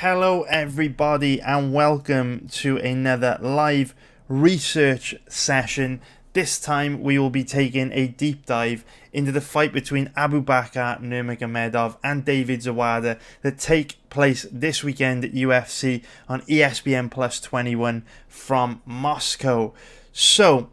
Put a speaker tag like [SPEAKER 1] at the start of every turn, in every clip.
[SPEAKER 1] Hello everybody and welcome to another live research session. This time we will be taking a deep dive into the fight between Abubakar Nurmagomedov and David Zawada that take place this weekend at UFC on ESPN Plus 21 from Moscow. So,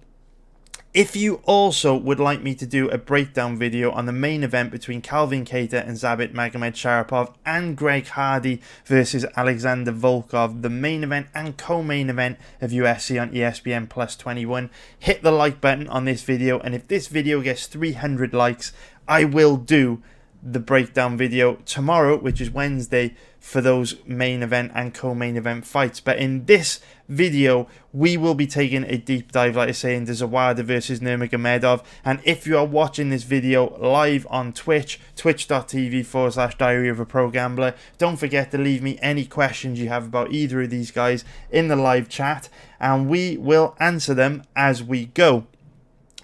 [SPEAKER 1] if you also would like me to do a breakdown video on the main event between Calvin Kattar and Zabit Magomedsharipov and Greg Hardy versus Alexander Volkov, the main event and co-main event of UFC on ESPN Plus 21, hit the like button on this video, and if this video gets 300 likes, I will do the breakdown video tomorrow, which is Wednesday, for those main event and co-main event fights. But in this video, we will be taking a deep dive, like I say, into Zawada versus Nurmagomedov. And if you are watching this video live on Twitch, twitch.tv/Diary of a Pro Gambler, don't forget to leave me any questions you have about either of these guys in the live chat, and we will answer them as we go.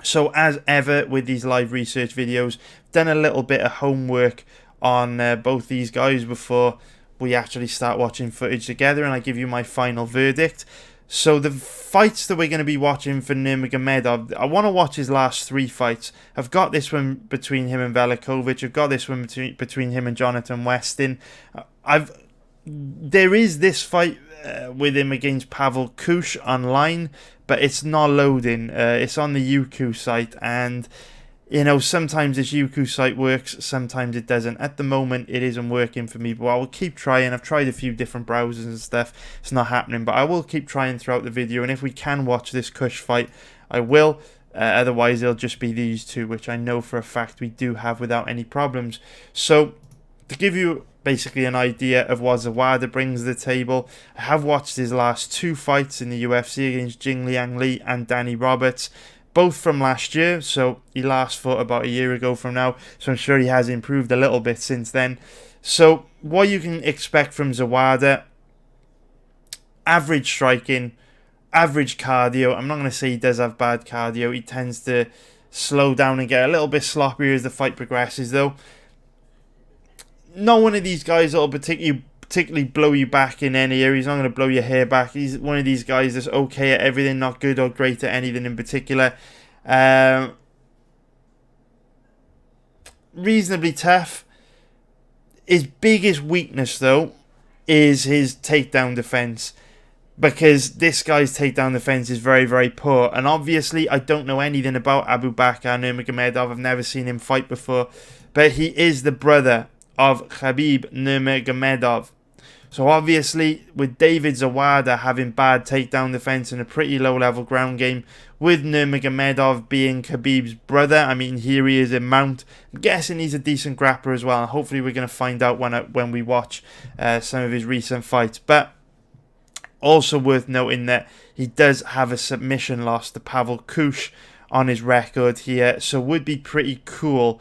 [SPEAKER 1] So as ever with these live research videos, done a little bit of homework on both these guys before we actually start watching footage together and I give you my final verdict. So the fights that we're going to be watching for Nurmagomedov, I want to watch his last three fights. I've got this one between him and Velichkovich. I've got this one between him and Jonathan Weston. There is this fight with him against Pavel Koosh online, but it's not loading. It's on the UQ site, and you know, sometimes this UQ site works, sometimes it doesn't. At the moment, it isn't working for me, but I will keep trying. I've tried a few different browsers and stuff. It's not happening, but I will keep trying throughout the video, and if we can watch this Koosh fight, I will. Otherwise, it'll just be these two, which I know for a fact we do have without any problems. So, to give you basically an idea of what Zawada brings to the table, I have watched his last two fights in the UFC against Jingliang Li and Danny Roberts, both from last year. So he last fought about a year ago from now, so I'm sure he has improved a little bit since then. So what you can expect from Zawada: average striking, average cardio. I'm not going to say he does have bad cardio. He tends to slow down and get a little bit sloppier as the fight progresses, though. Not one of these guys that will particularly blow you back in any area. He's not going to blow your hair back. He's one of these guys that's okay at everything, not good or great at anything in particular. Reasonably tough. His biggest weakness, though, is his takedown defense, because this guy's takedown defense is very, very poor. And obviously, I don't know anything about Abubakar Nurmagomedov. I've never seen him fight before, but he is the brother of Khabib Nurmagomedov. So obviously, with David Zawada having bad takedown defense and a pretty low level ground game, with Nurmagomedov being Khabib's brother, I mean, here he is in mount. I'm guessing he's a decent grappler as well, and hopefully we're going to find out when we watch some of his recent fights. But also worth noting that he does have a submission loss to Pavel Koosh on his record here, so would be pretty cool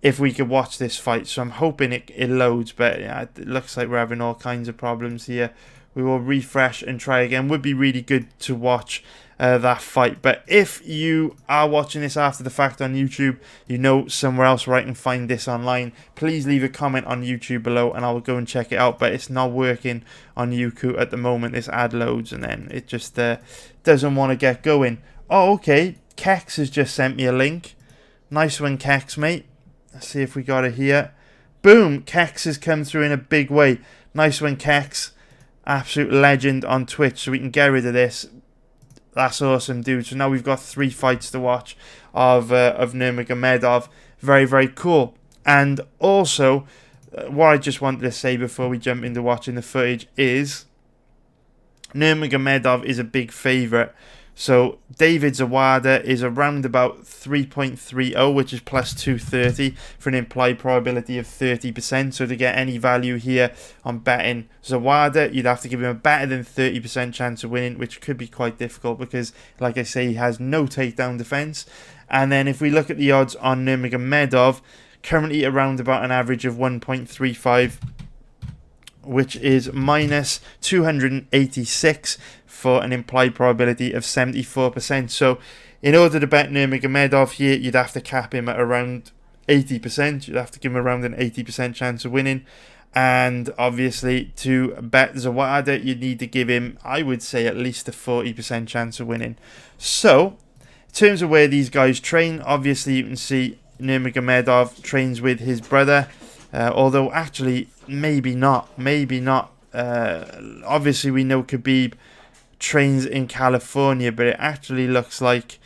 [SPEAKER 1] if we could watch this fight. So I'm hoping it loads, but yeah, it looks like we're having all kinds of problems here. We will refresh and try again. Would be really good to watch that fight. But if you are watching this after the fact on YouTube, you know somewhere else where I can find this online, please leave a comment on YouTube below and I will go and check it out. But it's not working on YouTube at the moment. This ad loads and then it just doesn't want to get going. Oh, okay. Kex has just sent me a link. Nice one, Kex, mate. Let's see if we got it here. Boom! Kex has come through in a big way. Nice one, Kex. Absolute legend on Twitch. So we can get rid of this. That's awesome, dude. So now we've got 3 fights to watch of Nurmagomedov. Very, very cool. And also, what I just wanted to say before we jump into watching the footage is Nurmagomedov is a big favourite. So David Zawada is around about 3.30, which is plus 230 for an implied probability of 30%. So to get any value here on betting Zawada, you'd have to give him a better than 30% chance of winning, which could be quite difficult because, like I say, he has no takedown defense. And then if we look at the odds on Nurmagomedov, currently around about an average of 1.35, which is minus 286 for an implied probability of 74%. So in order to bet Nurmagomedov here, you'd have to cap him at around 80%. You'd have to give him around an 80% chance of winning. And obviously, to bet Zawada, you'd need to give him, I would say, at least a 40% chance of winning. So, in terms of where these guys train, obviously you can see Nurmagomedov trains with his brother. Although, actually, maybe not. Obviously, we know Khabib trains in California, but it actually looks like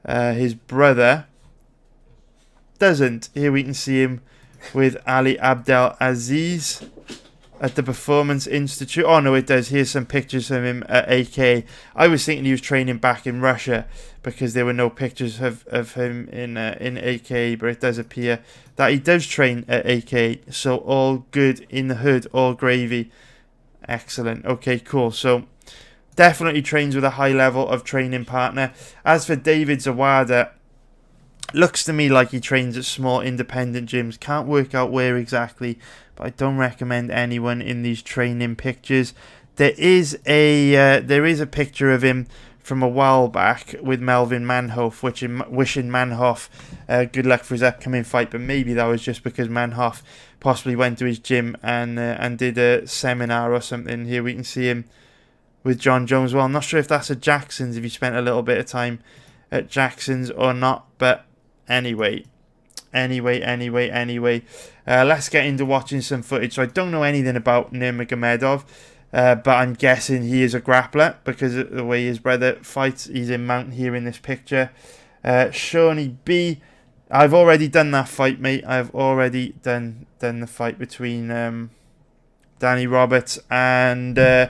[SPEAKER 1] his brother doesn't. Here we can see him with Ali Abdel Aziz at the Performance Institute. Oh no, it does. Here's some pictures of him at AK. I was thinking he was training back in Russia because there were no pictures of him in AK, but it does appear that he does train at AK. So all good in the hood, all gravy. Excellent. Okay, cool. So definitely trains with a high level of training partner. As for David Zawada, looks to me like he trains at small independent gyms. Can't work out where exactly, but I don't recommend anyone in these training pictures. There is a picture of him from a while back with Melvin Manhoef, wishing Manhoef good luck for his upcoming fight, but maybe that was just because Manhoef possibly went to his gym and did a seminar or something. Here we can see him with John Jones. Well, I'm not sure if that's at Jackson's, if he spent a little bit of time at Jackson's or not, but Anyway, let's get into watching some footage. So I don't know anything about Nurmagomedov, but I'm guessing he is a grappler because of the way his brother fights. He's in mount here in this picture. Shawnee B, I've already done that fight, mate. I've already done the fight between Danny Roberts and Ani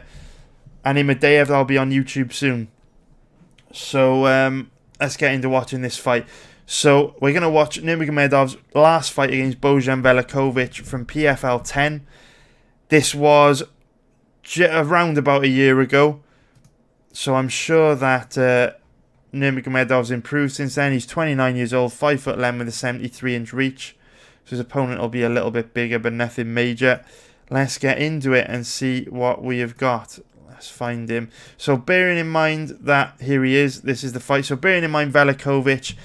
[SPEAKER 1] Madeev. That'll be on YouTube soon. So let's get into watching this fight. So we're going to watch Nurmagomedov's last fight against Bojan Velichkovich from PFL 10. This was around about a year ago. So I'm sure that Nurmagomedov's improved since then. He's 29 years old, 5'11" with a 73-inch reach. So his opponent will be a little bit bigger, but nothing major. Let's get into it and see what we have got. Let's find him. So bearing in mind that here he is, this is the fight. So bearing in mind Velichkovich,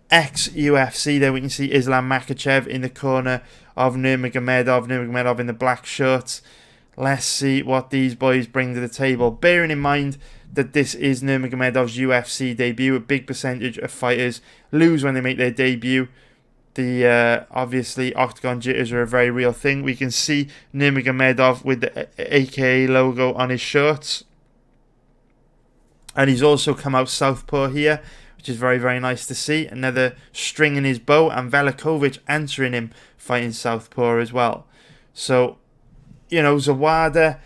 [SPEAKER 1] ex-UFC, there we can see Islam Makhachev in the corner of Nurmagomedov in the black shorts. Let's see what these boys bring to the table. Bearing in mind that this is Nurmagomedov's UFC debut, a big percentage of fighters lose when they make their debut. The obviously octagon jitters are a very real thing. We can see Nurmagomedov with the AKA logo on his shorts. And he's also come out southpaw here, which is very, very nice to see. Another string in his bow, and Velichkovich answering him fighting southpaw as well. So, you know, Zawada,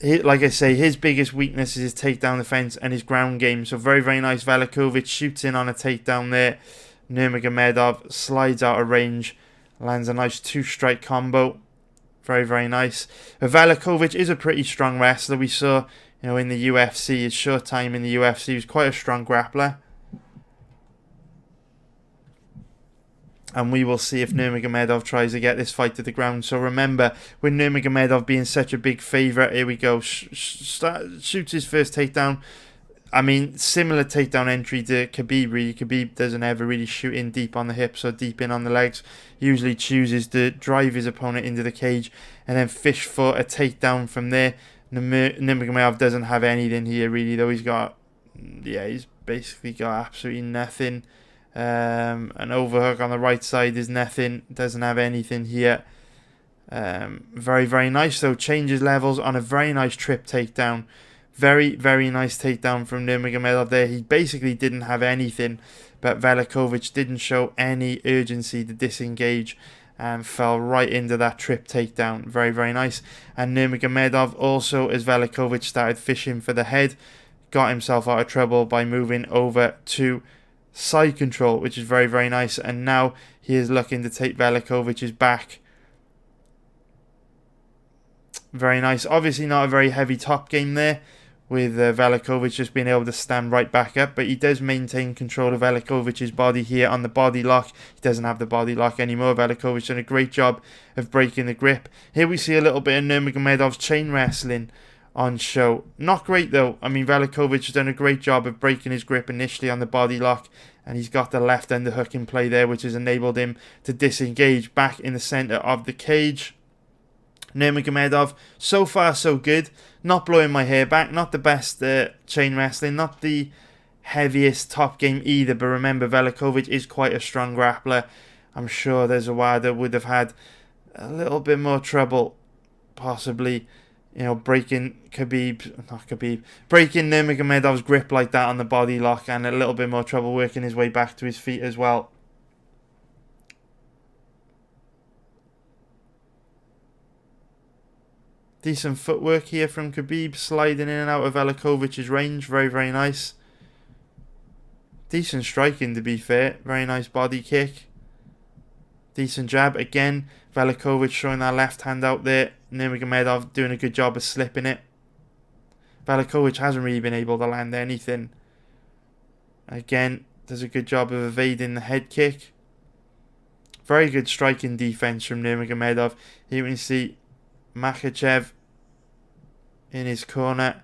[SPEAKER 1] like I say, his biggest weakness is his takedown defense and his ground game. So very, very nice. Velichkovich shoots in on a takedown there. Nurmagomedov slides out of range, lands a nice two-strike combo. Very, very nice. Velichkovich is a pretty strong wrestler. We saw, you know, in the UFC, his short time in the UFC, he was quite a strong grappler. And we will see if Nurmagomedov tries to get this fight to the ground. So remember, with Nurmagomedov being such a big favourite, here we go. Shoots his first takedown. I mean, similar takedown entry to Khabib, really. Khabib doesn't ever really shoot in deep on the hips or deep in on the legs. He usually chooses to drive his opponent into the cage and then fish for a takedown from there. Nurmagomedov doesn't have anything here, really, though. He's basically got absolutely nothing. An overhook on the right side is nothing. Doesn't have anything here. Very, very nice, though. Changes levels on a very nice trip takedown. Very, very nice takedown from Nurmagomedov there. He basically didn't have anything, but Velichkovich didn't show any urgency to disengage and fell right into that trip takedown. Very, very nice. And Nurmagomedov also, as Velichkovich started fishing for the head, got himself out of trouble by moving over to side control, which is very, very nice. And now he is looking to take Velichkovich's back. Very nice. Obviously not a very heavy top game there, with Velichkovich just being able to stand right back up, but he does maintain control of Velichkovich's body here on the body lock. He doesn't have the body lock anymore. Velichkovich done a great job of breaking the grip. Here we see a little bit of Nurmagomedov's chain wrestling on show. Not great though. I mean, Velichkovich has done a great job of breaking his grip initially on the body lock, and he's got the left underhook in play there, which has enabled him to disengage back in the center of the cage. Nurmagomedov, so far so good. Not blowing my hair back, not the best chain wrestling, not the heaviest top game either, but remember Velichkovich is quite a strong grappler. I'm sure there's Zawada would have had a little bit more trouble possibly, breaking breaking Nurmagomedov's grip like that on the body lock, and a little bit more trouble working his way back to his feet as well. Decent footwork here from Khabib, sliding in and out of Velichkovich's range. Very, very nice. Decent striking, to be fair. Very nice body kick. Decent jab. Again, Velichkovich showing that left hand out there. Nurmagomedov doing a good job of slipping it. Velichkovich hasn't really been able to land anything. Again, does a good job of evading the head kick. Very good striking defense from Nurmagomedov. Here we can see Makhachev in his corner.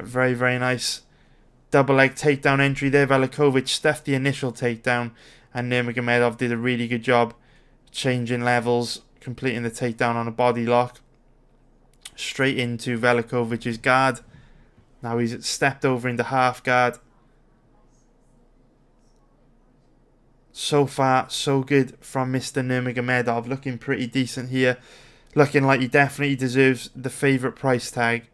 [SPEAKER 1] Very, very nice double leg takedown entry there. Velichkovich stuffed the initial takedown, and Nurmagomedov did a really good job changing levels, completing the takedown on a body lock. Straight into Velichkovich's guard. Now he's stepped over into half guard. So far, so good from Mr. Nurmagomedov. Looking pretty decent here. Looking like he definitely deserves the favourite price tag.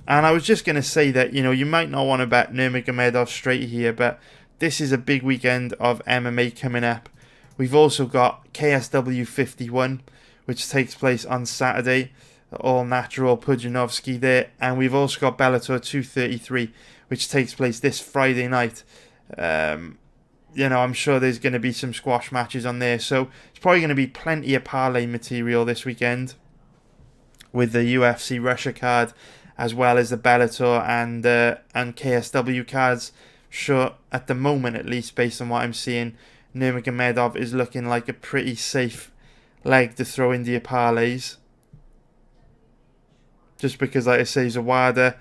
[SPEAKER 1] And I was just going to say that, you might not want to bet Nurmagomedov straight here, but this is a big weekend of MMA coming up. We've also got KSW 51, which takes place on Saturday. All natural Pudzianowski there. And we've also got Bellator 233, which takes place this Friday night. I'm sure there's going to be some squash matches on there. So it's probably going to be plenty of parlay material this weekend with the UFC Russia card, as well as the Bellator and KSW cards. Sure, at the moment at least, based on what I'm seeing, Nurmagomedov is looking like a pretty safe leg to throw into your parlays. Just because, like I say, Zawada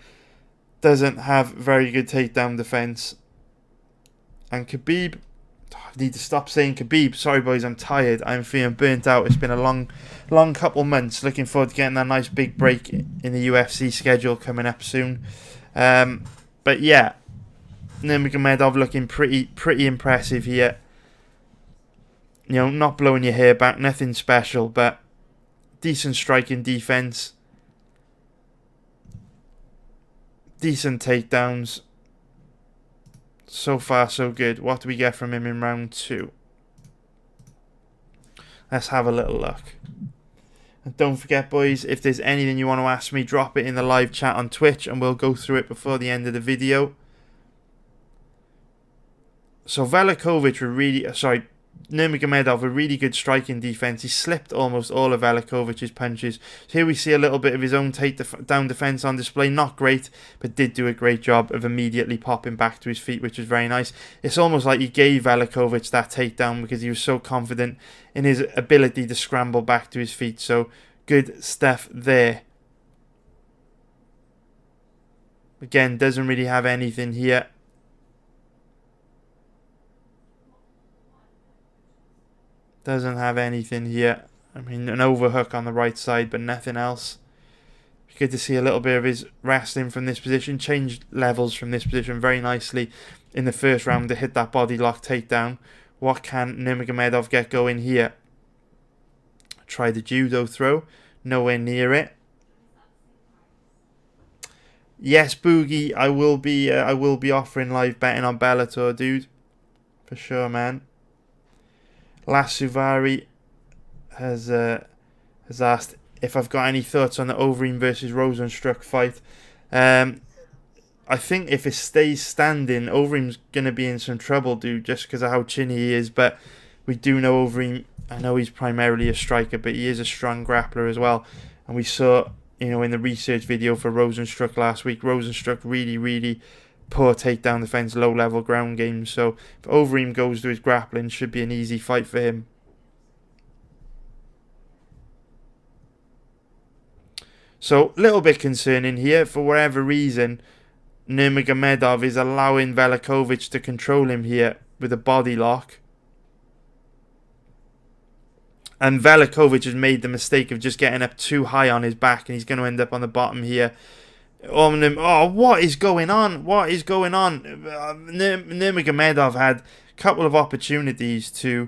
[SPEAKER 1] doesn't have very good takedown defense. And Khabib, I need to stop saying Khabib. Sorry, boys, I'm tired. I'm feeling burnt out. It's been a long couple months. Looking forward to getting that nice big break in the UFC schedule coming up soon. But yeah, Nurmagomedov looking pretty impressive here. Not blowing your hair back, nothing special, but decent striking defense. Decent takedowns. So far, so good. What do we get from him in round 2? Let's have a little look. And don't forget, boys, if there's anything you want to ask me, drop it in the live chat on Twitch and we'll go through it before the end of the video. So Nurmagomedov, a really good striking defense. He slipped almost all of Velichkovich's punches. So here we see a little bit of his own takedown defense on display. Not great, but did do a great job of immediately popping back to his feet, which was very nice. It's almost like he gave Velichkovich that takedown because he was so confident in his ability to scramble back to his feet. So good stuff there. Again, doesn't really have anything here. Doesn't have anything here. I mean, an overhook on the right side, but nothing else. Good to see a little bit of his wrestling from this position. Changed levels from this position very nicely in the first round to hit that body lock takedown. What can Nurmagomedov get going here? Try the judo throw. Nowhere near it. Yes, Boogie, I will be offering live betting on Bellator, dude. For sure, man. Last Suvari has asked if I've got any thoughts on the Overeem versus Rosenstruck fight. I think if it stays standing, Overeem's going to be in some trouble, dude, just because of how chinny he is. But we do know Overeem. I know he's primarily a striker, but he is a strong grappler as well. And we saw, in the research video for Rosenstruck last week, Rosenstruck really poor takedown defense, low-level ground game. So if Overeem goes to his grappling, should be an easy fight for him. So a little bit concerning here. For whatever reason, Nurmagomedov is allowing Velichkovich to control him here with a body lock. And Velichkovich has made the mistake of just getting up too high on his back, and he's going to end up on the bottom here. Oh, what is going on? What is going on? Nurmagomedov had a couple of opportunities to,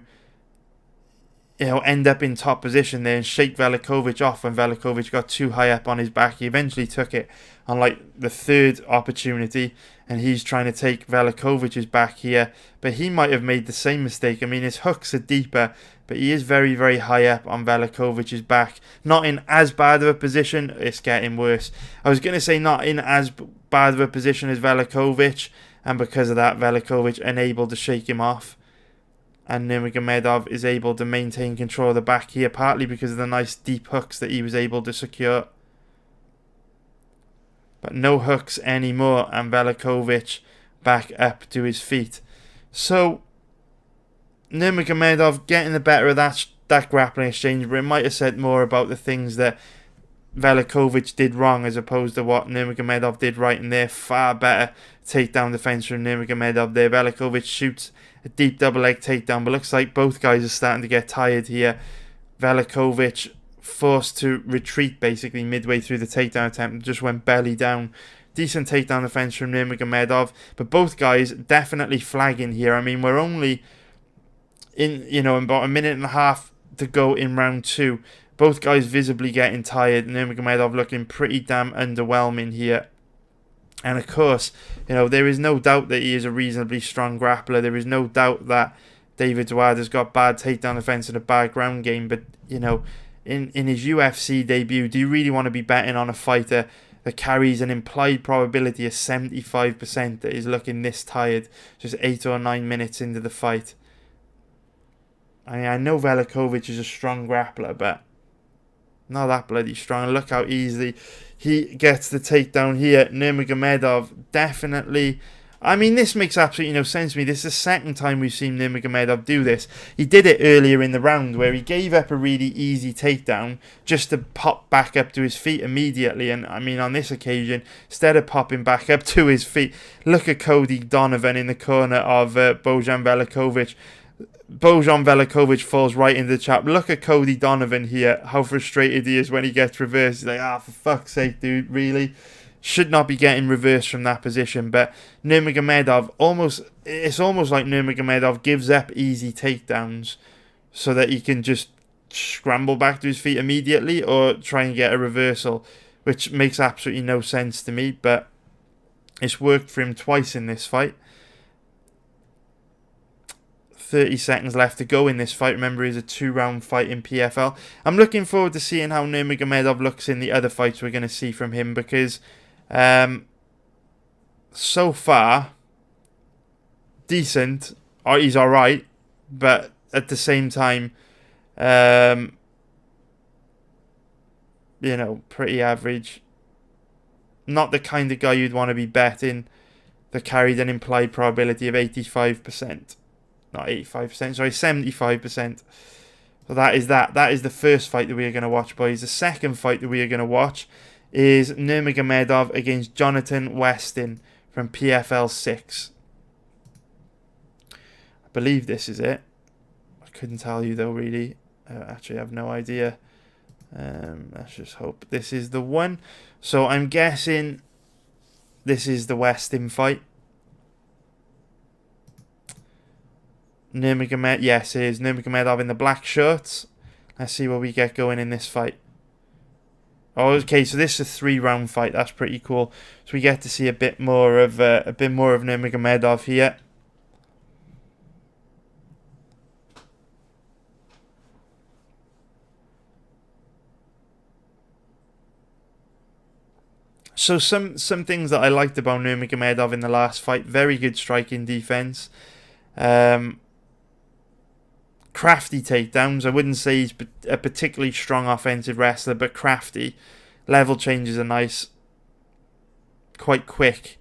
[SPEAKER 1] end up in top position there and shake Velichkovich off when Velichkovich got too high up on his back. He eventually took it on like the third opportunity, and he's trying to take Velichkovich's back here, but he might have made the same mistake. I mean, his hooks are deeper, but he is very, very high up on Velichkovich's back. Not in as bad of a position. It's getting worse. I was going to say not in as bad of a position as Velichkovich, and because of that, Velichkovich unable to shake him off. And Nurmagomedov is able to maintain control of the back here, partly because of the nice deep hooks that he was able to secure. But no hooks anymore, and Velichkovich back up to his feet. So Nurmagomedov getting the better of that grappling exchange, but it might have said more about the things that Velichkovich did wrong as opposed to what Nurmagomedov did right, and they're far better takedown defense from Nurmagomedov there. Velichkovich shoots a deep double leg takedown, but looks like both guys are starting to get tired here. Velichkovich forced to retreat basically midway through the takedown attempt, just went belly down. Decent takedown defense from Nurmagomedov, but both guys definitely flagging here. I mean, we're only in about a minute and a half to go in round 2. Both guys visibly getting tired. Nurmagomedov looking pretty damn underwhelming here. And of course, there is no doubt that he is a reasonably strong grappler. There is no doubt that David Zawada's got bad takedown defense and a bad ground game. But, in his UFC debut, do you really want to be betting on a fighter that carries an implied probability of 75% that is looking this tired just 8 or 9 minutes into the fight? I mean, I know Velichkovich is a strong grappler, but not that bloody strong. Look how easily he gets the takedown here. Nurmagomedov definitely... I mean, this makes absolutely no sense to me. This is the second time we've seen Nurmagomedov do this. He did it earlier in the round where he gave up a really easy takedown just to pop back up to his feet immediately. And I mean, on this occasion, instead of popping back up to his feet, look at Cody Donovan in the corner of Bojan Velichkovich. Bojan Velichkovich falls right into the trap. Look at Cody Donovan here, how frustrated he is when he gets reversed. He's like, for fuck's sake, dude, really? Should not be getting reversed from that position. But Nurmagomedov, it's almost like Nurmagomedov gives up easy takedowns so that he can just scramble back to his feet immediately or try and get a reversal, which makes absolutely no sense to me, but it's worked for him twice in this fight. 30 seconds left to go in this fight. Remember, it's a 2-round fight in PFL. I'm looking forward to seeing how Nurmagomedov looks in the other fights we're going to see from him, because so far, decent. He's alright, but at the same time, pretty average. Not the kind of guy you'd want to be betting that carried an implied probability of 85%. Not 85%, sorry, 75%. So that is that. That is the first fight that we are going to watch, boys. The second fight that we are going to watch is Nurmagomedov against Jonathan Weston from PFL 6. I believe this is it. I couldn't tell you though, really. Actually, I have no idea. Let's just hope this is the one. So I'm guessing this is the Weston fight. Yes, it is Nurmagomedov in the black shorts. Let's see what we get going in this fight. Oh, okay, so this is a 3-round fight. That's pretty cool. So we get to see a bit more of Nurmagomedov here. So some things that I liked about Nurmagomedov in the last fight: very good striking defense. Crafty takedowns. I wouldn't say he's a particularly strong offensive wrestler, but crafty. Level changes are nice. Quite quick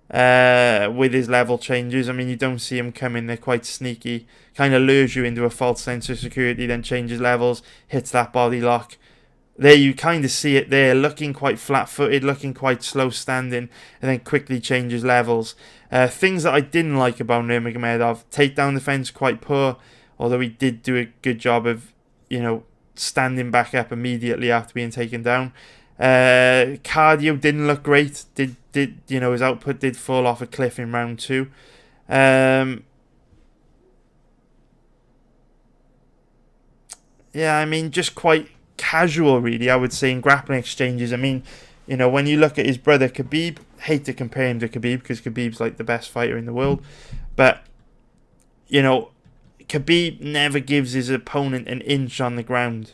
[SPEAKER 1] with his level changes. I mean, you don't see him coming. They're quite sneaky. Kind of lures you into a false sense of security, then changes levels, hits that body lock. There you kind of see it there, looking quite flat-footed, looking quite slow standing, and then quickly changes levels. Things that I didn't like about Nurmagomedov: takedown defense quite poor, although he did do a good job of standing back up immediately after being taken down. Cardio didn't look great. His output did fall off a cliff in round 2. Just quite casual, really, I would say, in grappling exchanges. When you look at his brother Khabib, hate to compare him to Khabib because Khabib's like the best fighter in the world, but Khabib never gives his opponent an inch on the ground.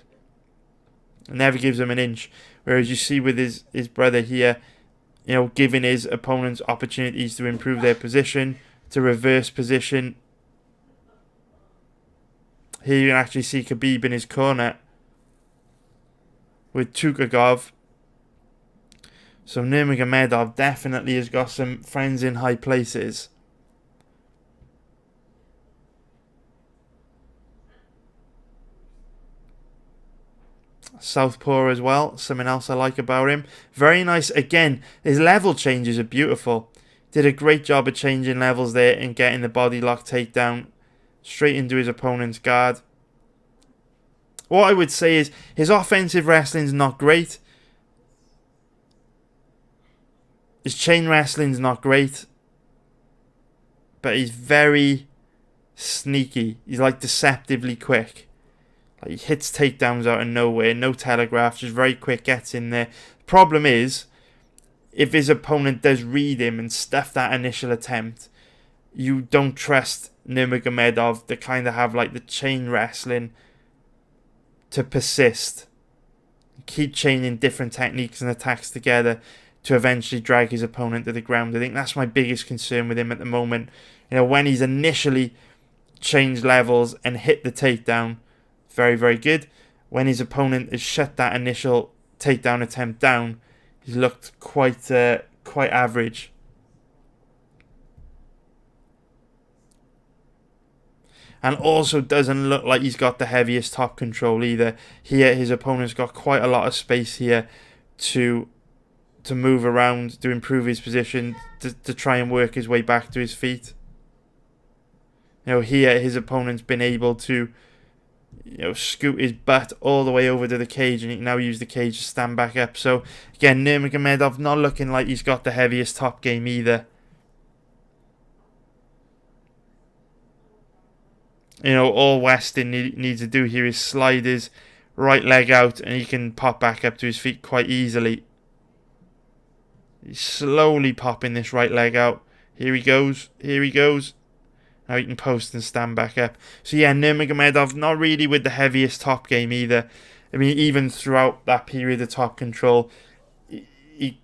[SPEAKER 1] Never gives him an inch. Whereas you see with his brother here, giving his opponents opportunities to improve their position, to reverse position. Here you can actually see Khabib in his corner with Tukagov. So Nurmagomedov definitely has got some friends in high places. Southpaw as well, something else I like about him. Very nice. Again, his level changes are beautiful. Did a great job of changing levels there and getting the body lock takedown straight into his opponent's guard. What I would say is his offensive wrestling's not great. His chain wrestling's not great. But he's very sneaky. He's like deceptively quick. Like, he hits takedowns out of nowhere, no telegraph, just very quick, gets in there. Problem is, if his opponent does read him and stuff that initial attempt, you don't trust Nurmagomedov to kind of have like the chain wrestling to persist. Keep chaining different techniques and attacks together to eventually drag his opponent to the ground. I think that's my biggest concern with him at the moment. When he's initially changed levels and hit the takedown, very, very good. When his opponent has shut that initial takedown attempt down, he's looked quite average. And also doesn't look like he's got the heaviest top control either. Here, his opponent's got quite a lot of space here to move around, to improve his position, to try and work his way back to his feet. Here, his opponent's been able to scoot his butt all the way over to the cage, and he can now use the cage to stand back up. So again, Nurmagomedov not looking like he's got the heaviest top game either. All Weston needs to do here is slide his right leg out, and he can pop back up to his feet quite easily. He's slowly popping this right leg out. Here he goes. Now he can post and stand back up. So yeah, Nurmagomedov not really with the heaviest top game either. Even throughout that period of top control, he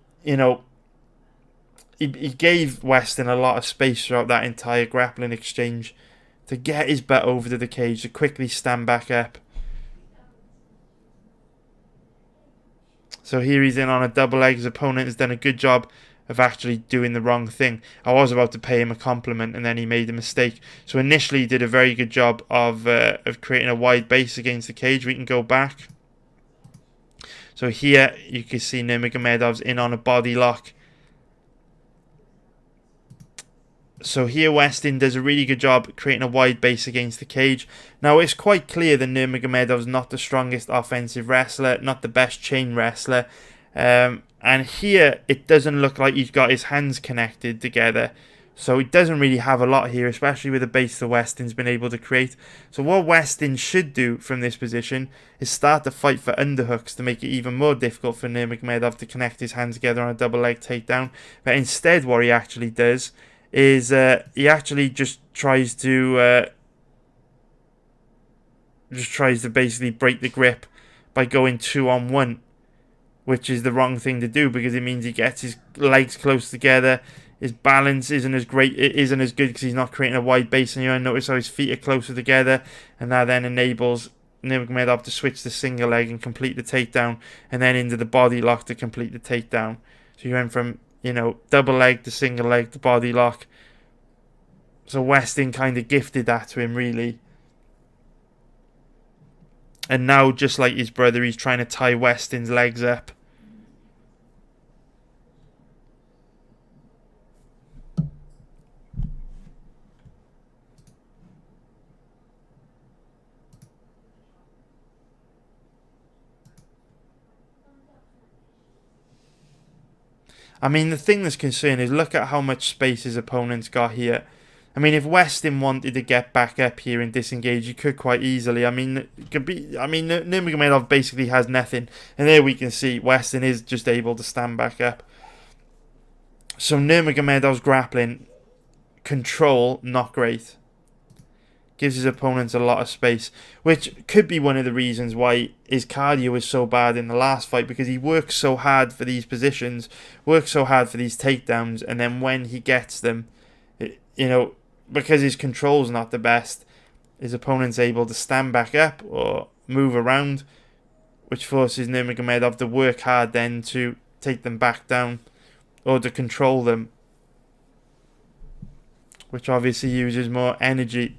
[SPEAKER 1] gave Weston a lot of space throughout that entire grappling exchange to get his butt over to the cage, to quickly stand back up. So here he's in on a double leg. His opponent has done a good job of actually doing the wrong thing. I was about to pay him a compliment, and then he made a mistake. So initially he did a very good job of creating a wide base against the cage. We can go back. So here you can see Nurmagomedov's in on a body lock. So here Weston does a really good job creating a wide base against the cage. Now it's quite clear that Nurmagomedov's not the strongest offensive wrestler, not the best chain wrestler. And here it doesn't look like he's got his hands connected together. So he doesn't really have a lot here, especially with the base that Weston's been able to create. So what Weston should do from this position is start to fight for underhooks to make it even more difficult for Nurmagomedov to connect his hands together on a double leg takedown. But instead what he actually does is he actually just tries to basically break the grip by going 2-on-1, which is the wrong thing to do because it means he gets his legs close together. His balance isn't as great. It isn't as good because he's not creating a wide base. And notice how his feet are closer together, and that then enables Nurmagomedov to switch to single leg and complete the takedown, and then into the body lock to complete the takedown. So you went from double leg to single leg to body lock. So Weston kind of gifted that to him, really. And now, just like his brother, he's trying to tie Weston's legs up. I mean, the thing that's concerning is look at how much space his opponent's got here. I mean, if Weston wanted to get back up here and disengage, he could quite easily. I mean, it could be. I mean, Nurmagomedov basically has nothing, and there we can see Weston is just able to stand back up. So Nurmagomedov's grappling control not great. Gives his opponents a lot of space, which could be one of the reasons why his cardio is so bad in the last fight, because he works so hard for these positions, works so hard for these takedowns, and then when he gets them, because his control's not the best, his opponent's able to stand back up or move around, which forces Nurmagomedov to work hard then to take them back down or to control them, which obviously uses more energy.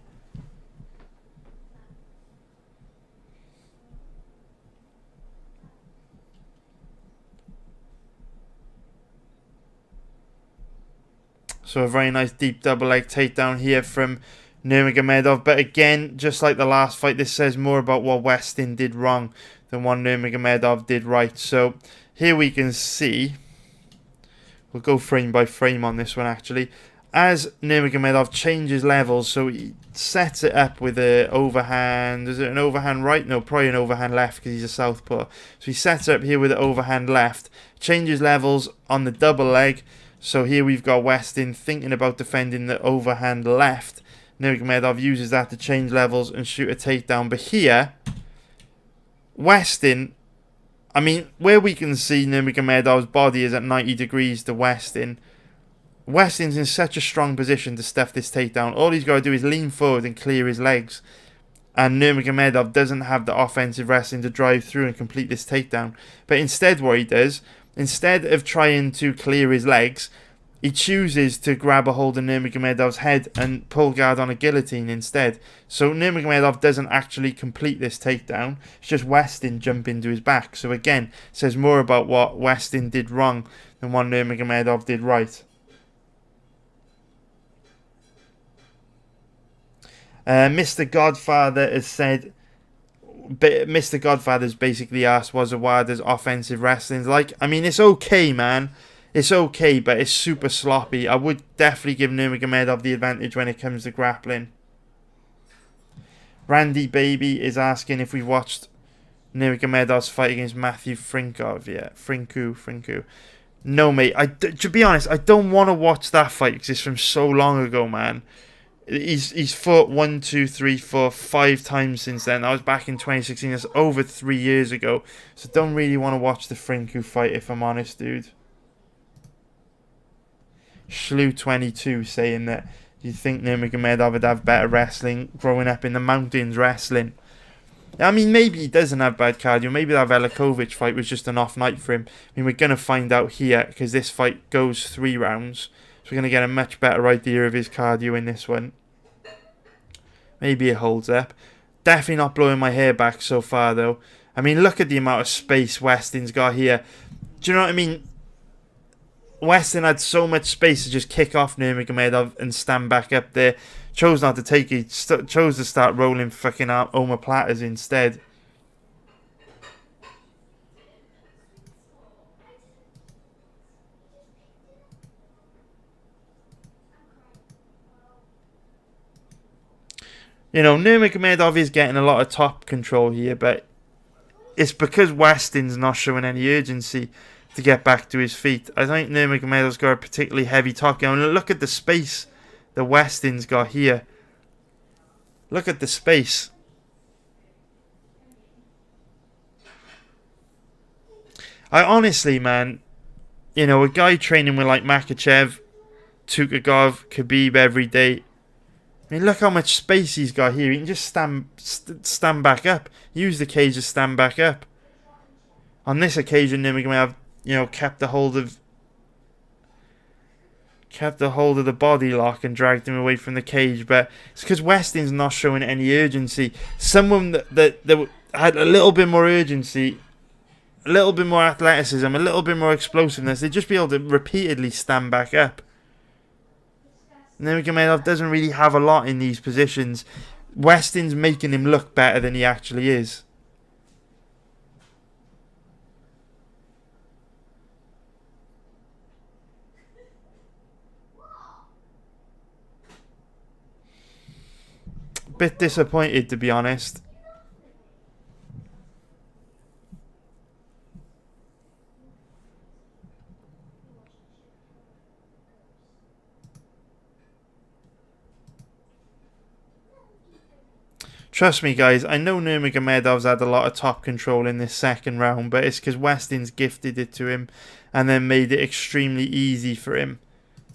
[SPEAKER 1] So a very nice deep double leg takedown here from Nurmagomedov. But again, just like the last fight, this says more about what Weston did wrong than what Nurmagomedov did right. So here we can see, we'll go frame by frame on this one actually, as Nurmagomedov changes levels. So he sets it up with an overhand. Is it an overhand right? No, probably an overhand left because he's a southpaw. So he sets it up here with an overhand left, changes levels on the double leg. So here we've got Weston thinking about defending the overhand left. Nurmagomedov uses that to change levels and shoot a takedown. But here, Weston, I mean, where we can see Nurmagomedov's body is at 90 degrees to Weston. Weston's in such a strong position to stuff this takedown. All he's got to do is lean forward and clear his legs. And Nurmagomedov doesn't have the offensive wrestling to drive through and complete this takedown. But instead what he does, instead of trying to clear his legs, he chooses to grab a hold of Nurmagomedov's head and pull guard on a guillotine instead. So Nurmagomedov doesn't actually complete this takedown. It's just Weston jumping to his back. So again, it says more about what Weston did wrong than what Nurmagomedov did right. Mr. Godfather has said, Mr. Godfather's basically asked, was Zawada's offensive wrestling like? I mean, it's okay, man. It's okay, but it's super sloppy. I would definitely give Nurmagomedov the advantage when it comes to grappling. Randy Baby is asking if we watched Nurmagomedov's fight against Matthew Frinkov. Yeah, Frinku. No, mate. To be honest, I don't want to watch that fight because it's from so long ago, man. He's fought 1, 2, 3, 4, 5 times since then. That was back in 2016. That's over 3 years ago. So don't really want to watch the Frinku fight, if I'm honest, dude. Shlu22 saying that you think Nurmagomedov would have better wrestling growing up in the mountains wrestling. I mean, maybe he doesn't have bad cardio. Maybe that Velichkovich fight was just an off night for him. I mean, we're going to find out here because this fight goes 3 rounds. So we're going to get a much better idea of his cardio in this one. Maybe it holds up. Definitely not blowing my hair back so far, though. I mean, look at the amount of space Weston's got here. Do you know what I mean? Weston had so much space to just kick off Nurmagomedov and stand back up there. Chose not to take it. Chose to start rolling fucking omoplatas instead. You know, Nurmagomedov is getting a lot of top control here, but it's because Weston's not showing any urgency to get back to his feet. I think Nurmagomedov's got a particularly heavy top going. Look at the space that Weston's got here. Look at the space. I honestly, man, you know, a guy training with like Makhachev, Tukagov, Khabib every day. I mean, look how much space he's got here. He can just stand back up. Use the cage to stand back up. On this occasion, Nurmagomedov, you know, kept a hold of the body lock and dragged him away from the cage. But it's because Weston's not showing any urgency. Someone that had a little bit more urgency, a little bit more athleticism, a little bit more explosiveness, they'd just be able to repeatedly stand back up. Nurmagomedov doesn't really have a lot in these positions. Weston's making him look better than he actually is. Bit disappointed, to be honest. Trust me, guys, I know Nurmagomedov's had a lot of top control in this second round, but it's because Weston's gifted it to him and then made it extremely easy for him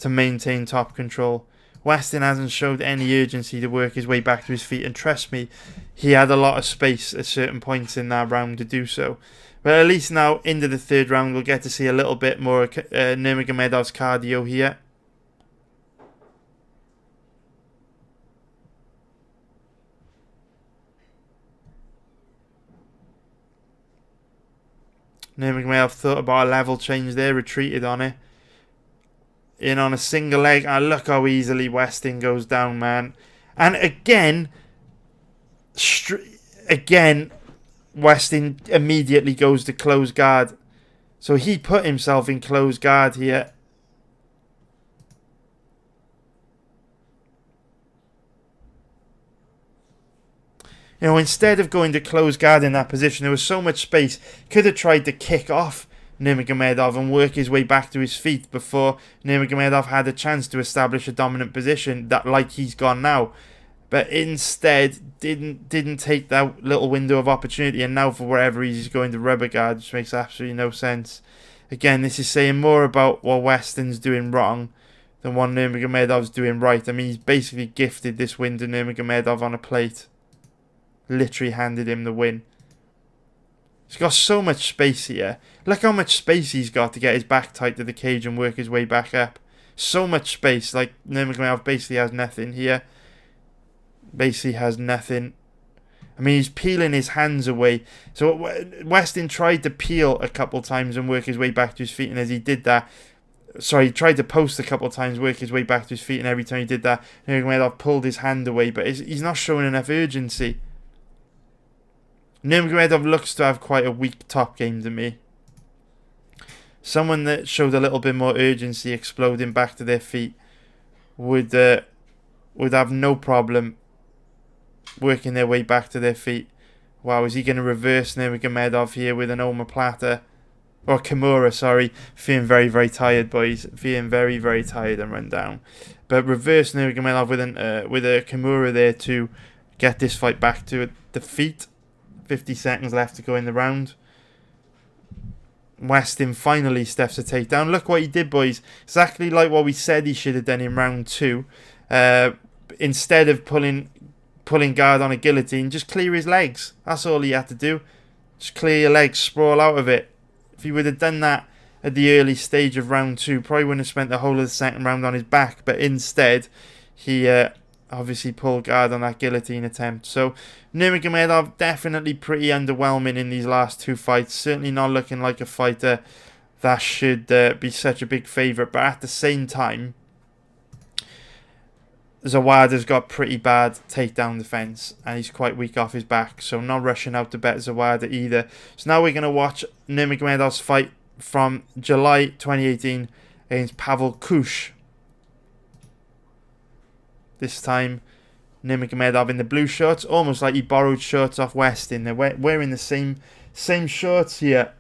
[SPEAKER 1] to maintain top control. Weston hasn't showed any urgency to work his way back to his feet, and trust me, he had a lot of space at certain points in that round to do so. But at least now, into the third round, we'll get to see a little bit more Nurmagomedov's cardio here. Nurmagomedov thought about a level change there, retreated on it. In on a single leg, and look how easily Weston goes down, man. And again, Weston immediately goes to close guard. So he put himself in close guard here. You know, instead of going to close guard in that position, there was so much space. Could have tried to kick off Nurmagomedov and work his way back to his feet before Nurmagomedov had a chance to establish a dominant position that like he's gone now. But instead didn't take that little window of opportunity, and now for whatever reason he's going to rubber guard, which makes absolutely no sense. Again, this is saying more about what Weston's doing wrong than what Nurmagomedov's doing right. I mean, he's basically gifted this win to Nurmagomedov on a plate. Literally handed him the win. He's got so much space here. Look how much space he's got to get his back tight to the cage and work his way back up. So much space. Like, Nurmagomedov basically has nothing here. Basically has nothing. I mean, he's peeling his hands away. So Weston tried to peel a couple times and work his way back to his feet. And as he did that, he tried to post a couple times, work his way back to his feet. And every time he did that, Nurmagomedov pulled his hand away. But he's not showing enough urgency. Nurmagomedov looks to have quite a weak top game to me. Someone that showed a little bit more urgency exploding back to their feet would have no problem working their way back to their feet. Wow, is he going to reverse Nurmagomedov here with an omoplata? Or Kimura, sorry. Feeling very, very tired, boys. Feeling very, very tired and run down. But reverse Nurmagomedov with a Kimura there to get this fight back to the feet. 50 seconds left to go in the round. Weston finally steps a takedown. Look what he did, boys. Exactly like what we said he should have done in round 2. Instead of pulling guard on a guillotine, just clear his legs. That's all he had to do. Just clear your legs, sprawl out of it. If he would have done that at the early stage of round 2, probably wouldn't have spent the whole of the second round on his back. But instead, he obviously pulled guard on that guillotine attempt. So Nurmagomedov definitely pretty underwhelming in these last 2 fights. Certainly not looking like a fighter that should be such a big favourite. But at the same time, Zawada's got pretty bad takedown defence and he's quite weak off his back. So not rushing out to bet Zawada either. So now we're going to watch Nurmagomedov's fight from July 2018 against Koosh. This time, Nurmagomedov in the blue shorts, almost like he borrowed shorts off Weston. They're wearing the same shorts here.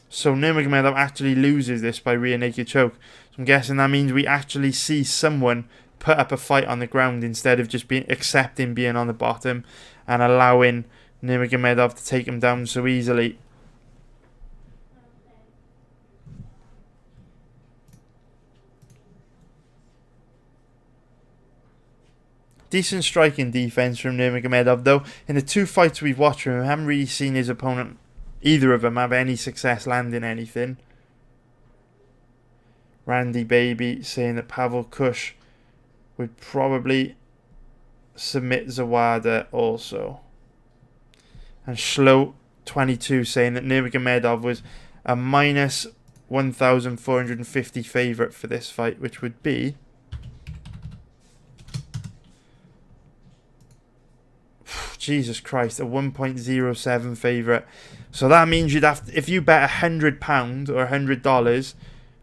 [SPEAKER 1] So Nurmagomedov actually loses this by rear naked choke. So I'm guessing that means we actually see someone put up a fight on the ground instead of just accepting being on the bottom and allowing Nurmagomedov to take him down so easily. Decent striking defense from Nurmagomedov, though. In the 2 fights we've watched from him, I haven't really seen his opponent, either of them, have any success landing anything. Randy Baby saying that Koosh would probably submit Zawada also. And Schlo 22 saying that Nurmagomedov was a minus 1,450 favourite for this fight, which would be Jesus Christ, a 1.07 favourite. So that means you'd have to, if you bet £100 or $100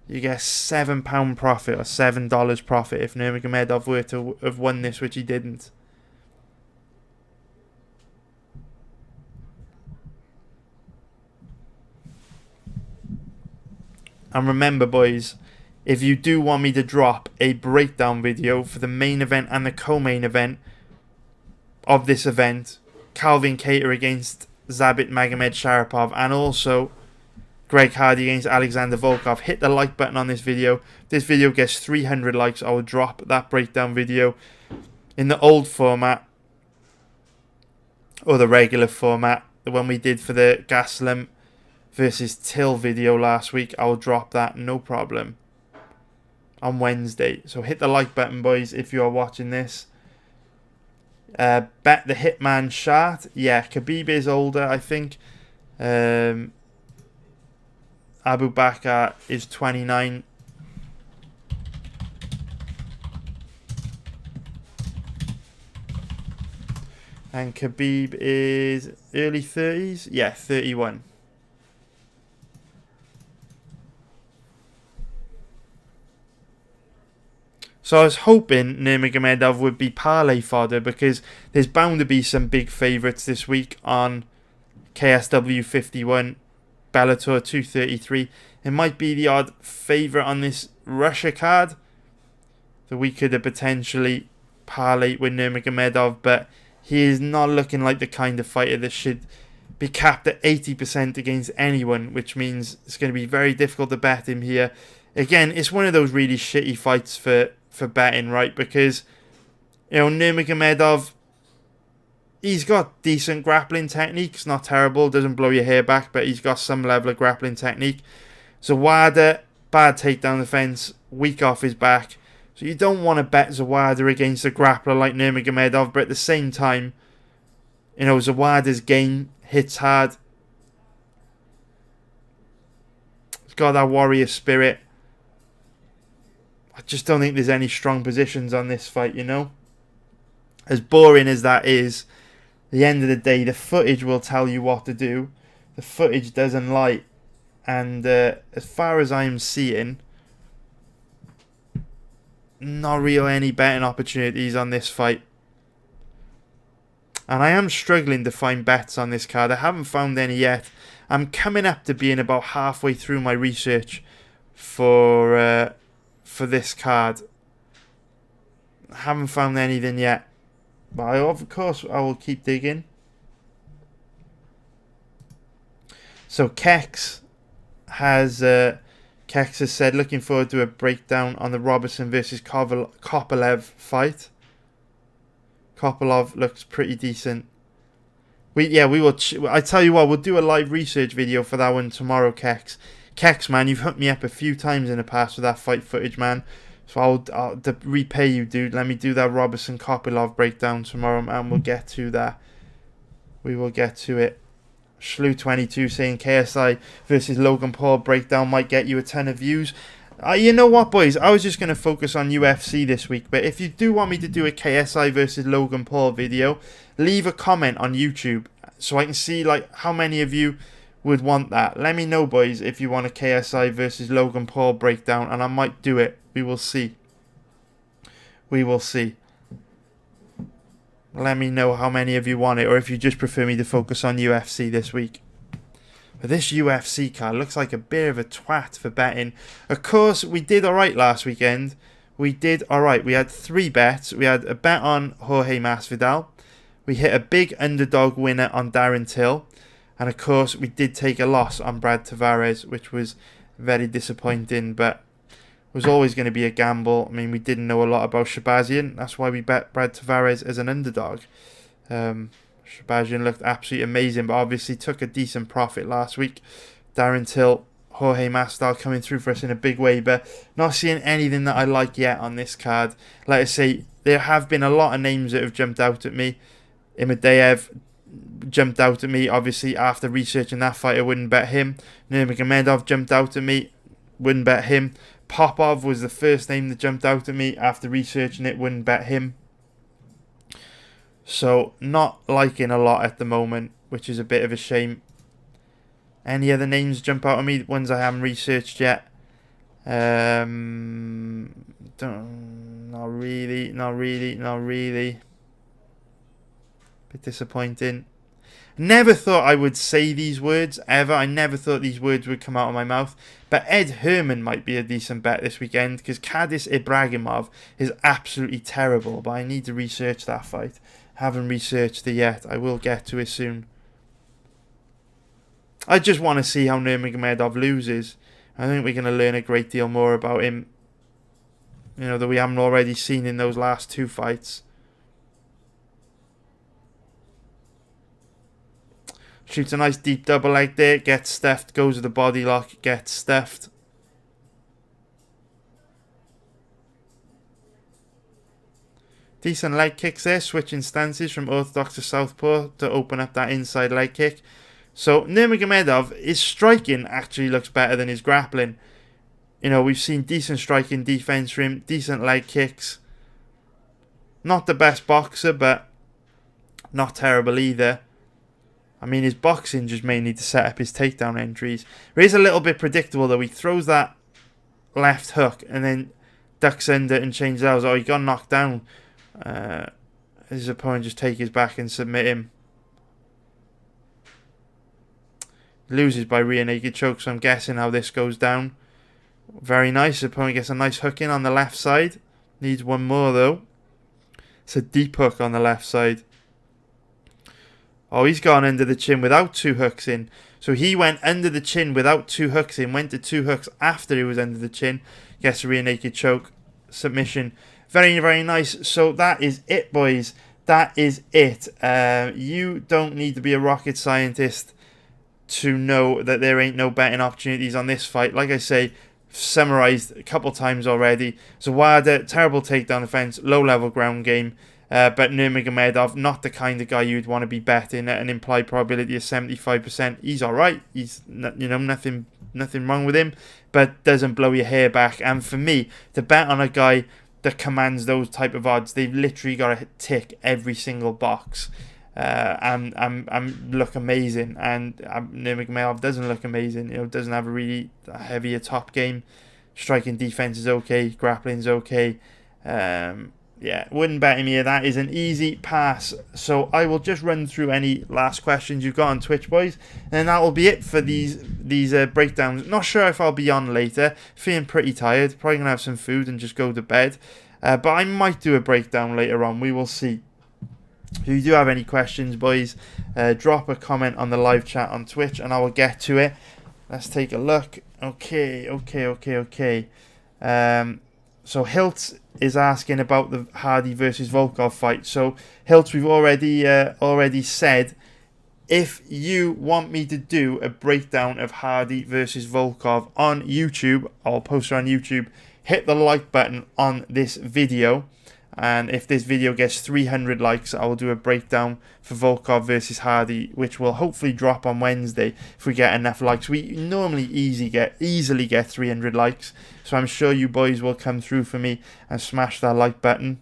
[SPEAKER 1] you get £7 profit or $7 profit if Nurmagomedov were to have won this, which he didn't. And remember, boys, if you do want me to drop a breakdown video for the main event and the co-main event of this event, Calvin Kattar against Zabit Magomedsharipov, and also Greg Hardy against Alexander Volkov, hit the like button on this video. If this video gets 300 likes, I will drop that breakdown video in the old format, or the regular format, the one we did for the Gaslam versus Till video last week. I will drop that, no problem, on Wednesday. So hit the like button, boys, if you are watching this. Bet the Hitman Shart. Yeah, Khabib is older, I think. Abubakar is 29. And Khabib is early 30s. Yeah, 31. So I was hoping Nurmagomedov would be parlay fodder, because there's bound to be some big favourites this week on KSW 51, Bellator 233. It might be the odd favourite on this Russia card that we could have potentially parlayed with Nurmagomedov, but he is not looking like the kind of fighter that should be capped at 80% against anyone, which means it's going to be very difficult to bet him here. Again, it's one of those really shitty fights for betting, right? Because, you know, Nurmagomedov, he's got decent grappling technique. It's not terrible, doesn't blow your hair back, but he's got some level of grappling technique. Zawada, bad takedown defense, weak off his back. So you don't want to bet Zawada against a grappler like Nurmagomedov, but at the same time, you know, Zawada's game hits hard. He's got that warrior spirit. I just don't think there's any strong positions on this fight, you know. As boring as that is, at the end of the day, the footage will tell you what to do. The footage doesn't lie. And as far as I'm seeing, not really any betting opportunities on this fight. And I am struggling to find bets on this card. I haven't found any yet. I'm coming up to being about halfway through my research for this card. I haven't found anything yet, but of course I will keep digging. So Kex has said looking forward to a breakdown on the Robertson versus Kopylov fight. Kopylov looks pretty decent. We will. I tell you what, we'll do a live research video for that one tomorrow, Kex. Kex, man, you've hooked me up a few times in the past with that fight footage, man. So I'll repay you, dude. Let me do that Robertson Kopylov breakdown tomorrow, and we'll get to that. We will get to it. Shlu22 saying KSI versus Logan Paul breakdown might get you a ton of views. You know what, boys? I was just going to focus on UFC this week, but if you do want me to do a KSI versus Logan Paul video, leave a comment on YouTube so I can see like how many of you would want that. Let me know, boys, if you want a KSI versus Logan Paul breakdown, and I might do it. We will see. We will see. Let me know how many of you want it, or if you just prefer me to focus on UFC this week. But this UFC card looks like a bit of a twat for betting. Of course, we did alright last weekend. We did alright. We had 3 bets. We had a bet on Jorge Masvidal. We hit a big underdog winner on Darren Till. And of course, we did take a loss on Brad Tavares, which was very disappointing, but was always going to be a gamble. I mean, we didn't know a lot about Shabazian. That's why we bet Brad Tavares as an underdog. Shabazian looked absolutely amazing, but obviously took a decent profit last week. Darren Till, Jorge Masvidal coming through for us in a big way, but not seeing anything that I like yet on this card. Like I say, there have been a lot of names that have jumped out at me. Imadeyev jumped out at me, obviously, after researching that fight. I wouldn't bet him. Nurmagomedov jumped out at me, wouldn't bet him. Popov was the first name that jumped out at me after researching it, wouldn't bet him. So, not liking a lot at the moment, which is a bit of a shame. Any other names jump out at me, ones I haven't researched yet? Not really. Bit disappointing. Never thought I would say these words ever. I never thought these words would come out of my mouth. But Ed Herman might be a decent bet this weekend because Kadis Ibragimov is absolutely terrible. But I need to research that fight. Haven't researched it yet. I will get to it soon. I just want to see how Nurmagomedov loses. I think we're going to learn a great deal more about him, that we haven't already seen in those last 2 fights. Shoots a nice deep double leg there, gets stuffed, goes with the body lock, gets stuffed. Decent leg kicks there, switching stances from orthodox to southpaw to open up that inside leg kick. So Nurmagomedov, his striking actually looks better than his grappling. We've seen decent striking defense for him, decent leg kicks. Not the best boxer, but not terrible either. I mean, his boxing just mainly to set up his takedown entries. It is a little bit predictable though. He throws that left hook and then ducks under and changes out. Oh, he got knocked down. His opponent just take his back and submit him. Loses by rear naked choke, so I'm guessing how this goes down. Very nice. His opponent gets a nice hook in on the left side. Needs one more though. It's a deep hook on the left side. Oh, he's gone under the chin without 2 hooks in. So he went under the chin without 2 hooks in. Went to 2 hooks after he was under the chin. Gets a rear naked choke. Submission. Very, very nice. So that is it, boys. That is it. You don't need to be a rocket scientist to know that there ain't no betting opportunities on this fight. Like I say, summarized a couple times already. Zawada, terrible takedown defense, low level ground game. But Nurmagomedov, not the kind of guy you'd want to be betting at an implied probability of 75%. He's alright. He's nothing wrong with him, but doesn't blow your hair back. And for me, to bet on a guy that commands those type of odds, they've literally got to tick every single box. And look amazing. And Nurmagomedov doesn't look amazing. Doesn't have a really heavier top game. Striking defense is okay. Grappling's okay. Yeah, wouldn't bet him here. That is an easy pass. So I will just run through any last questions you've got on Twitch, boys, and that will be it for these breakdowns. Not sure if I'll be on later. Feeling pretty tired. Probably gonna have some food and just go to bed. But I might do a breakdown later on. We will see. If you do have any questions, boys, drop a comment on the live chat on Twitch, and I will get to it. Let's take a look. Okay. So Hilt is asking about the Hardy versus Volkov fight. So Hilt, we've already said, if you want me to do a breakdown of Hardy versus Volkov on YouTube, I'll post it on YouTube. Hit the like button on this video. And if this video gets 300 likes, I will do a breakdown for Volkov versus Hardy, which will hopefully drop on Wednesday if we get enough likes. We normally easily get 300 likes, so I'm sure you boys will come through for me and smash that like button.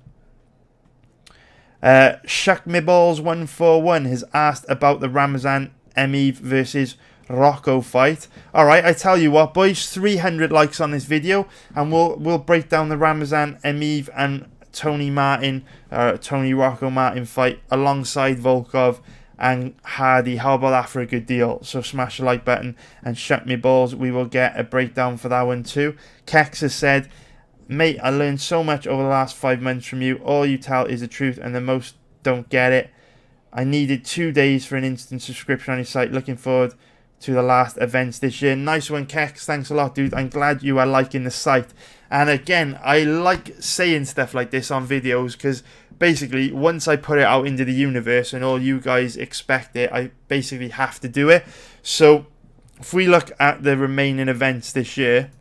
[SPEAKER 1] Shuck Me Balls 141 has asked about the Ramazan Emeev versus Rocco fight. Alright, I tell you what, boys, 300 likes on this video, and we'll break down the Ramazan Emeev and Tony Rocco Martin fight alongside Volkov and Hardy. How about that for a good deal? So smash the like button and shut me balls. We will get a breakdown for that one too. Kex has said, mate, I learned so much over the last 5 months from you. All you tell is the truth and the most don't get it. I needed 2 days for an instant subscription on your site. Looking forward to the last events this year. Nice one, Kex. Thanks a lot, dude. I'm glad you are liking the site. And again, I like saying stuff like this on videos because basically once I put it out into the universe and all you guys expect it, I basically have to do it. So if we look at the remaining events this year,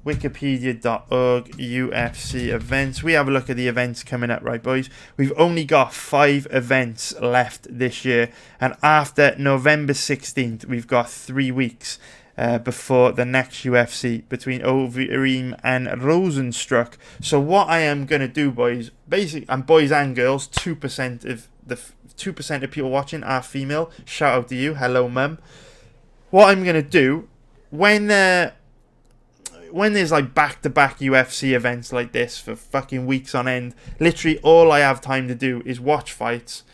[SPEAKER 1] wikipedia.org UFC events. We have a look at the events coming up, right, boys? We've only got 5 events left this year, and after November 16th, we've got 3 weeks before the next UFC between Overeem and Rosenstruck. So what I am going to do, boys, basically, and boys and girls, 2% of the 2% of people watching are female. Shout out to you. Hello, mum. What I'm going to do, when when there's like back-to-back UFC events like this for fucking weeks on end, literally all I have time to do is watch fights,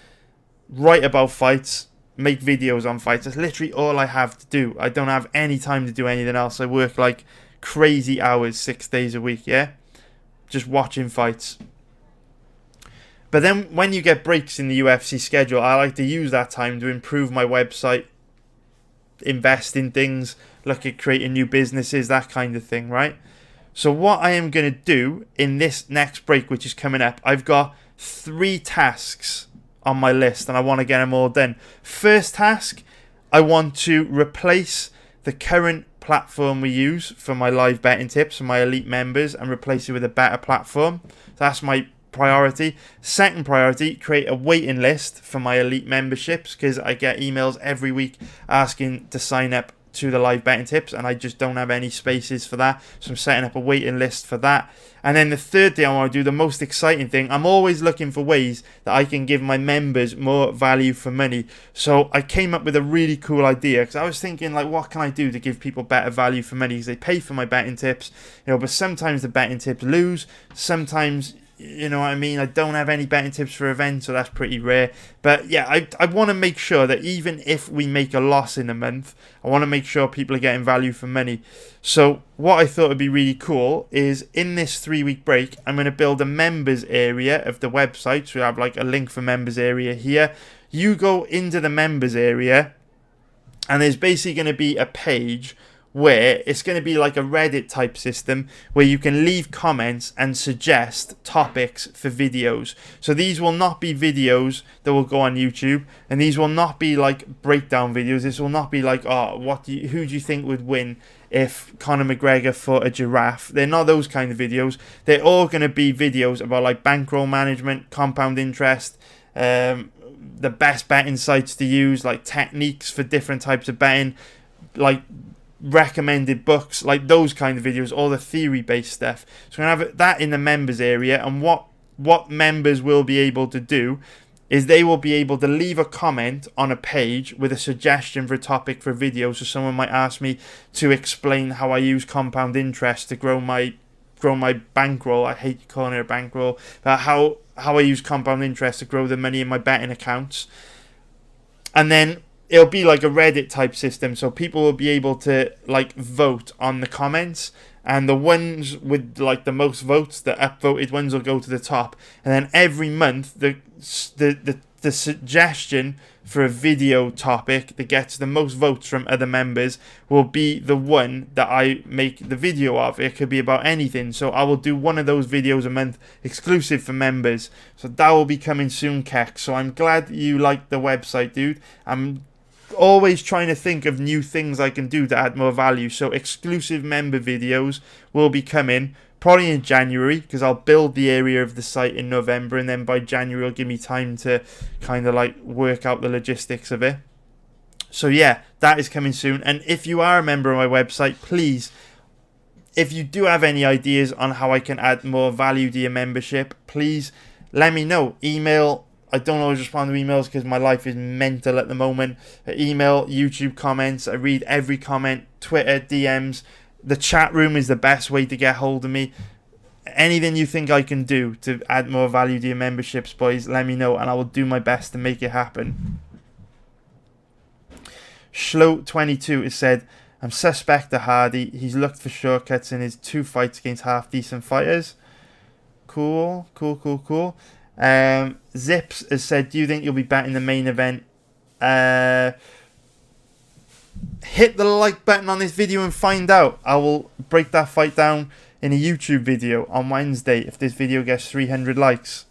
[SPEAKER 1] write about fights, make videos on fights. That's literally all I have to do. I don't have any time to do anything else. I work like crazy hours 6 days a week, yeah? Just watching fights. But then when you get breaks in the UFC schedule, I like to use that time to improve my website, invest in things, look at creating new businesses, that kind of thing, right? So what I am going to do in this next break, which is coming up, I've got 3 tasks on my list and I want to get them all done. First task, I want to replace the current platform we use for my live betting tips for my elite members and replace it with a better platform. That's my priority. Second priority, create a waiting list for my elite memberships, because I get emails every week asking to sign up to the live betting tips and I just don't have any spaces for that, so I'm setting up a waiting list for that. And then the third thing I want to do, the most exciting thing, I'm always looking for ways that I can give my members more value for money. So I came up with a really cool idea, because I was thinking, like, what can I do to give people better value for money, because they pay for my betting tips, but sometimes the betting tips lose, sometimes, you know what I mean, I don't have any betting tips for events, so that's pretty rare. But yeah, I want to make sure that even if we make a loss in a month, I want to make sure people are getting value for money. So what I thought would be really cool is, in this 3-week break, I'm going to build a members area of the website. So we have like a link for members area here. You go into the members area and there's basically going to be a page where it's going to be like a Reddit type system where you can leave comments and suggest topics for videos. So these will not be videos that will go on YouTube, and these will not be like breakdown videos. This will not be like, oh, who do you think would win if Conor McGregor fought a giraffe? They're not those kind of videos. They're all going to be videos about like bankroll management, compound interest, the best betting sites to use, like techniques for different types of betting, like recommended books, like those kind of videos, all the theory based stuff. So we're gonna have that in the members area, and what members will be able to do is they will be able to leave a comment on a page with a suggestion for a topic for a video. So someone might ask me to explain how I use compound interest to grow my bankroll. I hate calling it a bankroll, but how I use compound interest to grow the money in my betting accounts. And then it'll be like a Reddit type system, so people will be able to like vote on the comments, and the ones with like the most votes, the upvoted ones, will go to the top. And then every month the suggestion for a video topic that gets the most votes from other members will be the one that I make the video of. It could be about anything, so I will do one of those videos a month exclusive for members. So that will be coming soon, Keck. So I'm glad you like the website, dude. I'm always trying to think of new things I can do to add more value. So exclusive member videos will be coming probably in January, because I'll build the area of the site in November, and then by January it'll give me time to kind of like work out the logistics of it. So yeah, that is coming soon. And if you are a member of my website, please, if you do have any ideas on how I can add more value to your membership, please let me know. Email, I don't always respond to emails because my life is mental at the moment. Email, YouTube comments, I read every comment, Twitter, DMs. The chat room is the best way to get hold of me. Anything you think I can do to add more value to your memberships, boys, let me know and I will do my best to make it happen. Schlo22 has said, I'm suspect of Hardy. He's looked for shortcuts in his 2 fights against half-decent fighters. Cool. Zips has said, do you think you'll be back in the main event? Hit the like button on this video and find out. I will break that fight down in a YouTube video on Wednesday if this video gets 300 likes.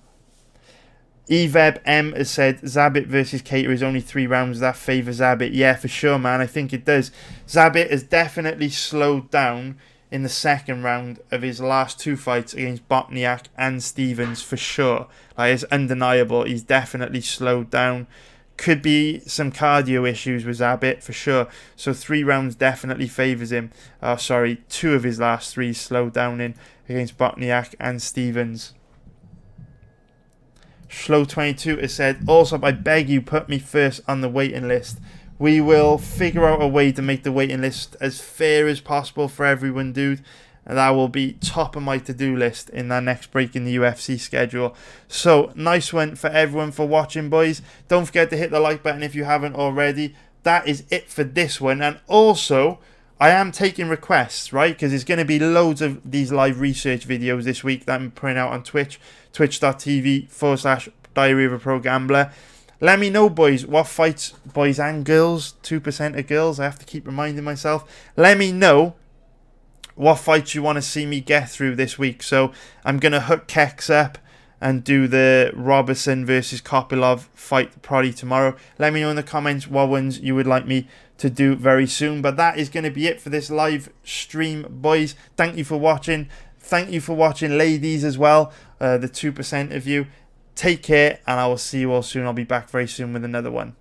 [SPEAKER 1] Eveb M has said, Zabit versus Cater is only 3 rounds. That favours Zabit. Yeah, for sure, man. I think it does. Zabit has definitely slowed down in the second round of his last 2 fights against Botniak and Stevens, for sure. Like, it's undeniable. He's definitely slowed down. Could be some cardio issues with Zabit, for sure. So 3 rounds definitely favours him. 2 of his last 3 slowed down in against Botniak and Stevens. Schlo22 has said, also, I beg you, put me first on the waiting list. We will figure out a way to make the waiting list as fair as possible for everyone, dude. and that will be top of my to-do list in that next break in the UFC schedule. So, nice one for everyone for watching, boys. Don't forget to hit the like button if you haven't already. That is it for this one. And also, I am taking requests, right? Because there's going to be loads of these live research videos this week that I'm putting out on Twitch, twitch.tv/Diary of a Pro Gambler. Let me know, boys, what fights, boys and girls, 2% of girls, I have to keep reminding myself. Let me know what fights you want to see me get through this week. So I'm going to hook Kex up and do the Robertson versus Kopylov fight probably tomorrow. Let me know in the comments what ones you would like me to do very soon. But that is going to be it for this live stream, boys. Thank you for watching. Thank you for watching, ladies, as well. The 2% of you. Take care, and I will see you all soon. I'll be back very soon with another one.